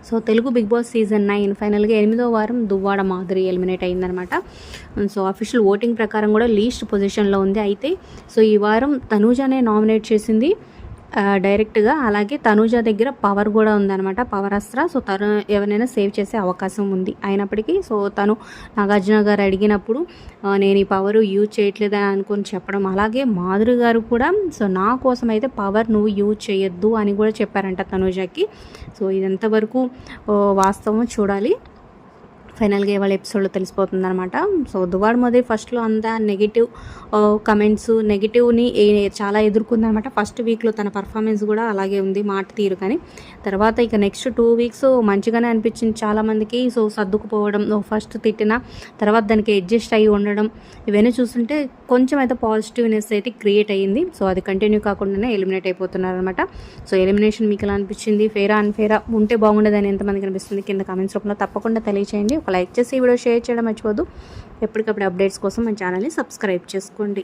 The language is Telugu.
So Telugu Big Boss season 9 ఫైనల్గా 8వ వారం దువ్వాడ మాధురి ఎలిమినేట్ అయిందనమాట. సో అఫీషియల్ ఓటింగ్ ప్రకారం కూడా లీస్ట్ పొజిషన్లో ఉంది. అయితే సో ఈ వారం తనూజానే నామినేట్ చేసింది డైరెక్ట్గా. అలాగే తనూజ దగ్గర పవర్ కూడా ఉందన్నమాట, పవర్ అస్త్ర. సో తను ఎవరైనా సేవ్ చేసే అవకాశం ఉంది. అయినప్పటికీ సో తను నాగార్జున గారు అడిగినప్పుడు నేను ఈ పవర్ యూజ్ చేయట్లేదని అనుకొని చెప్పడం, అలాగే మాధురి గారు కూడా సో నా కోసం అయితే పవర్ నువ్వు యూజ్ చేయొద్దు అని కూడా చెప్పారంట తనూజకి. సో ఇది ఎంతవరకు వాస్తవం చూడాలి. ఫైనల్గా ఇవాళ ఎపిసోడ్లో తెలిసిపోతుందనమాట. సో దువ్వాడ మాధురి ఫస్ట్లో అంతా నెగిటివ్ కమెంట్స్, నెగిటివ్ని చాలా ఎదుర్కొందనమాట. ఫస్ట్ వీక్లో తన పర్ఫార్మెన్స్ కూడా అలాగే ఉంది, మాట తీరు. కానీ తర్వాత ఇక నెక్స్ట్ 2 వీక్స్ మంచిగానే అనిపించింది చాలామందికి. సో సర్దుకుపోవడం, ఫస్ట్ తిట్టిన తర్వాత దానికి అడ్జస్ట్ అయ్యి ఉండడం, ఇవన్నీ చూస్తుంటే కొంచెం అయితే పాజిటివ్నెస్ అయితే క్రియేట్ అయ్యింది. సో అది కంటిన్యూ కాకుండానే ఎలిమినేట్ అయిపోతున్నారనమాట. సో ఎలిమినేషన్ మీకు ఎలా అనిపించింది? ఫేరా అన్ఫేరా ఉంటే బాగుండదని ఎంతమందికి అనిపిస్తుంది కింద కామెంట్స్ రూపంలో తప్పకుండా తెలియచేయండి. ఒక లైక్ చేసి ఈ వీడియో షేర్ చేయడం మర్చిపోద్దు. ఎప్పటికప్పుడు అప్డేట్స్ కోసం మన ఛానల్ని సబ్స్క్రైబ్ చేసుకోండి.